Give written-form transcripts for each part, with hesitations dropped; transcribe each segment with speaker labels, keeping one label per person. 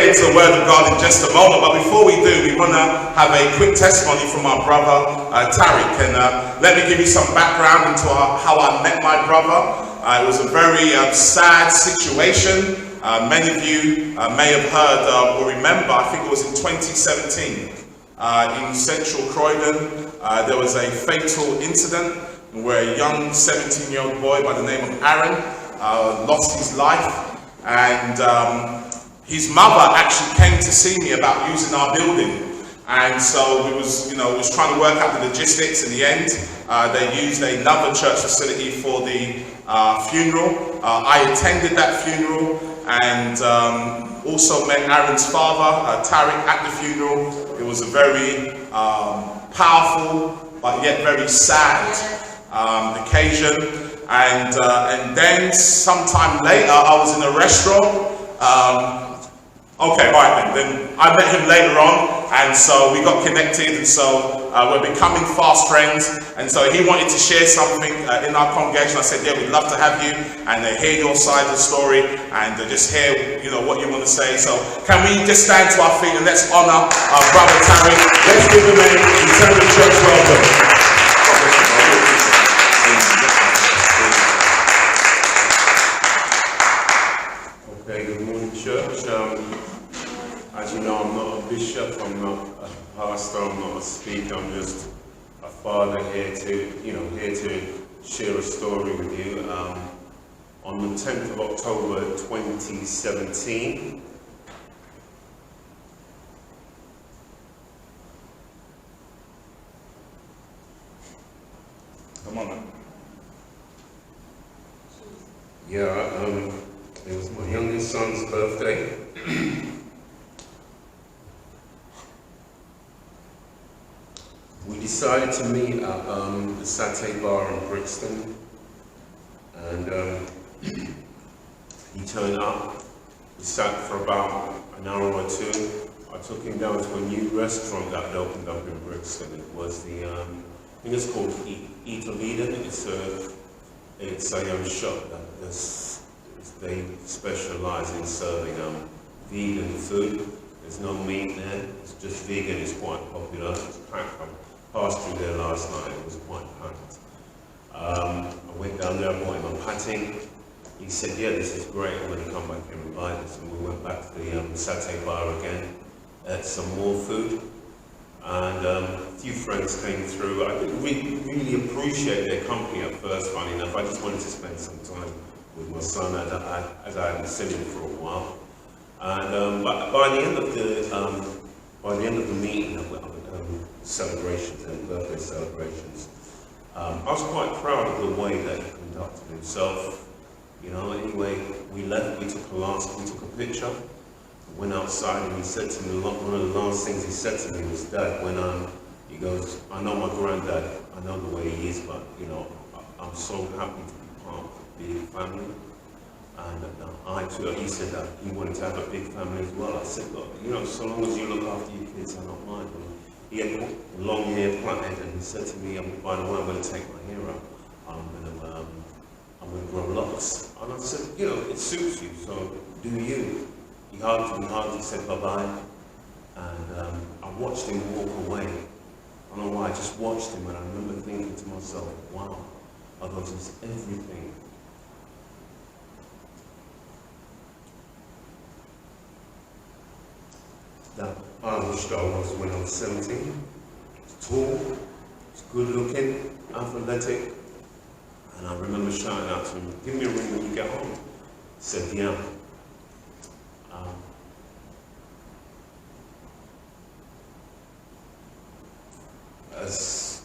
Speaker 1: get into the Word of God in just a moment, but before we do, we want to have a quick testimony from our brother Tariq. And let me give you some background into how I met my brother. It was a very sad situation. Many of you may have heard or remember, I think it was in 2017 in central Croydon. There was a fatal incident where a young 17-year-old boy by the name of Aaron lost his life. And his mother actually came to see me about using our building. And so we was trying to work out the logistics. In the end, they used another church facility for the funeral. I attended that funeral and also met Aaron's father, Tariq, at the funeral. It was a very powerful but yet very sad occasion. And then sometime later, I was in a restaurant. Okay, all right then I met him later on, and so we got connected, and so we're becoming fast friends. And so he wanted to share something in our congregation. I said, yeah, we'd love to have you and hear your side of the story and just hear what you want to say. So can we just stand to our feet and let's honor our brother Tariq. Let's give him a Eternal Church welcome.
Speaker 2: Church. As you know, I'm not a bishop, I'm not a pastor, I'm not a speaker, I'm just a father here to share a story with you. On the 10th of October 2017,
Speaker 1: Come on, man.
Speaker 2: It was my youngest son's birthday. We decided to meet at the Satay Bar in Brixton, and he turned up. We sat for about an hour or two. I took him down to a new restaurant that had opened up in Brixton. It was the, I think it's called Eat of Eden. It's a shop that they specialise in serving vegan food. There's no meat there, it's just vegan, it's quite popular. It's packed. I passed through there last night, it was quite packed. I went down there, I bought him a patty. He said, yeah, this is great, I'm going to come back here and buy this. And we went back to the Satay Bar again, ate some more food. And a few friends came through. I didn't really appreciate their company at first, funny enough. I just wanted to spend some time with my son as I hadn't seen him for a while. And but by the end of the meeting, celebrations and birthday celebrations, I was quite proud of the way that he conducted himself. Anyway, we left. We took a picture. Went outside, and he said to me, one of the last things he said to me was, Dad, when he goes, I know my granddad, I know the way he is, but I'm so happy to be part of a big family. And he said that he wanted to have a big family as well. I said, look, so long as you look after your kids, I don't mind. And he had long hair plaited, and he said to me, by the way, I'm going to take my hair out. I'm going to grow locks. And I said, it suits you, so do you. He hugged me hard, he said bye-bye, and I watched him walk away. I don't know why, I just watched him, and I remember thinking to myself, wow, others is everything. That I wished I was when I was 17. He was tall, he was good looking, athletic, and I remember shouting out to him, give me a ring when you get home. He said, yeah. As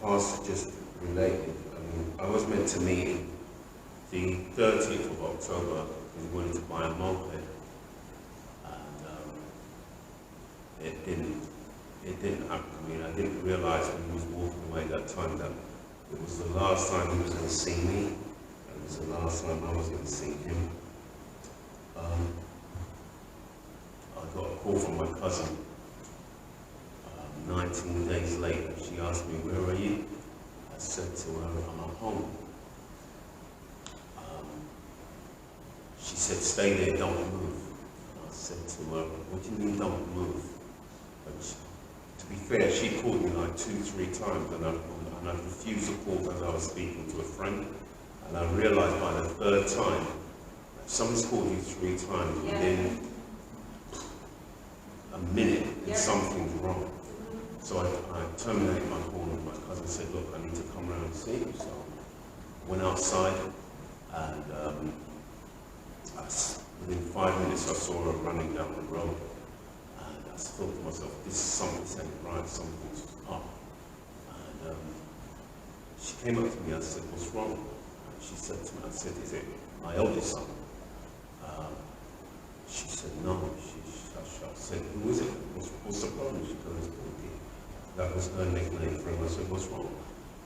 Speaker 2: the pastor just related, I was meant to meet him the 30th of October. He wanted to buy a moped, and it didn't happen. I didn't realise when he was walking away that time that it was the last time he was going to see me, and it was the last time I was going to see him. I got a call from my cousin. 19 days later, she asked me, where are you? I said to her, I'm at home. She said, stay there, don't move. And I said, said to her, what do you mean don't move? But to be fair, she called me like 2-3 times, and I refused to call as I was speaking to a friend. And I realized by the third time, if someone's called you 3 times within a minute, then something's wrong. So I terminated my call, and my cousin said, look, I need to come around and see you. So I went outside, and within 5 minutes I saw her running down the road. And I thought to myself, something's ain't right, something's up. And she came up to me, I said, what's wrong? And she said to me, I said, is it my eldest son? She said, no. I said, who is it? What's the problem? She goes, Porky. That was her nickname for him. I said, what's wrong?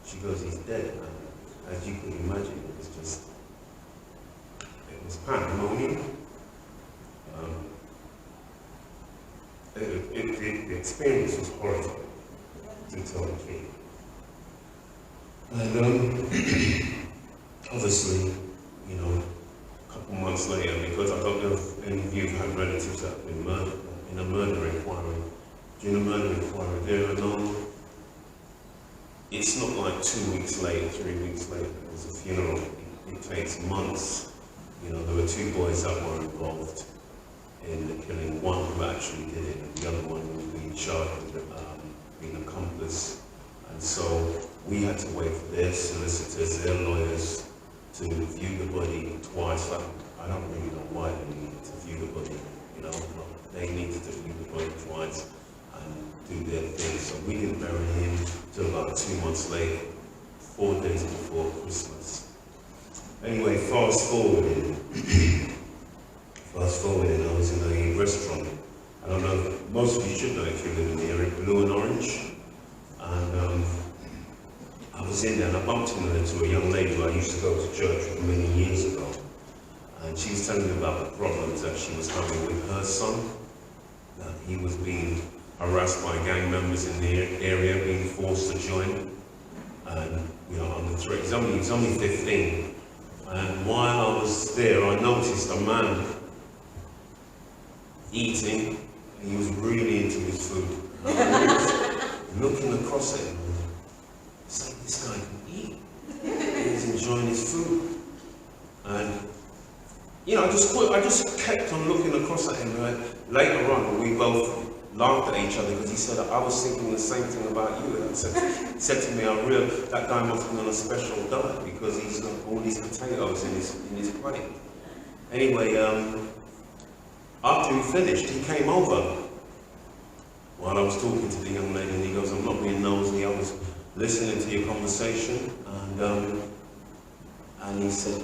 Speaker 2: She goes, he's dead. And as you can imagine, it was pandemonium. The experience was horrible, to tell the truth. And obviously, you know, a couple months later, because I don't know if any of you have had relatives that have been murdered in a murder inquiry. During a murder inquiry, there are no. It's not like 2 weeks later, 3 weeks later, there's a funeral. It takes months. You know, there were 2 boys that were involved in the killing. One who actually did it, and the other one was being charged with being an accomplice. And so we had to wait for their solicitors, their lawyers, to view the body twice. I don't really know why they needed to view the body, you know, but they needed to view the body twice and do their thing. So we didn't bury him till about 2 months later, 4 days before Christmas. Anyway, fast forwarding, I was in a restaurant. I don't know, most of you should know if you live in the area, Blue and Orange. And I was in there and I bumped into a young lady who I used to go to church with many years ago. And she was telling me about the problems that she was having with her son. That he was being harassed by gang members in the area, being forced to join. And, you know, on the threat, he's only 15. And while I was there, I noticed a man eating, and he was really into his food. And I was looking across at him, it's like this guy can eat. He's enjoying his food. And, you know, I just kept on looking across at him. Right? Later on, we both laughed at each other because he said, I was thinking the same thing about you. And he said to me, that guy must be on a special diet because he's got all these potatoes in his plate. Anyway, after he finished, he came over while I was talking to the young lady, and he goes, I'm not being nosy, I was listening to your conversation, and he said,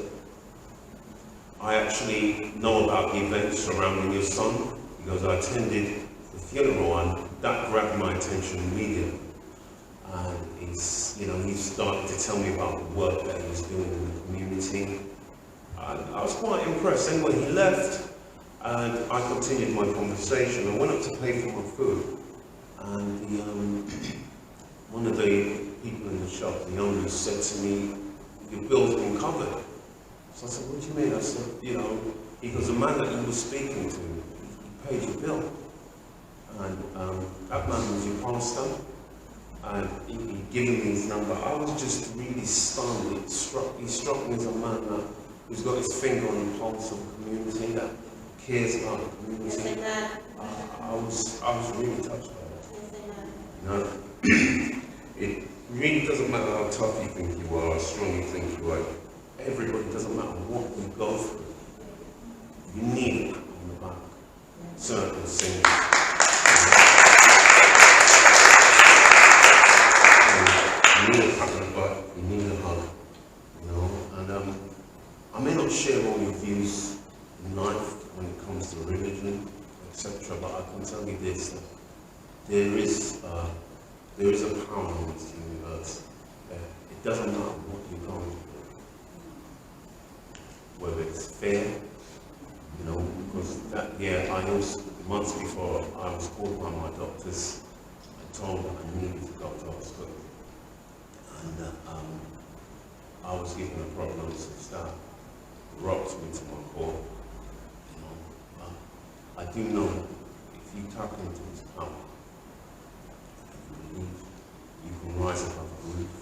Speaker 2: I actually know about the events surrounding your son. He goes, I attended the funeral, and that grabbed my attention immediately. And he started to tell me about the work that he was doing in the community. And I was quite impressed. Anyway, he left, and I continued my conversation. I went up to pay for my food, and one of the people in the shop, the owner, said to me, your bill's been covered. So I said, what do you mean? I said, you know, he goes, the man that you were speaking to, he paid your bill. And that man was your pastor, and he'd given me his number. I was just really stunned. He struck me as a man who's got his finger on the pulse of the community, that cares about the community. I was really touched by that. You know, it really doesn't matter how tough you think you are, how strong you think you are. Everybody, doesn't matter what we go through. You need a pat on the back. Certain things. You need a pat on the back. You need a hug. You know, and I may not share all your views in life when it comes to religion, etc. But I can tell you this: that there is a power in this universe. It doesn't matter what you're going through. Whether it's fair, you know, because I also, months before I was called by my doctors, I told them I needed to go to hospital. And I was given a prognosis that rocked me to my core. You know, I I do know if you tap into his power, you can rise above the roof.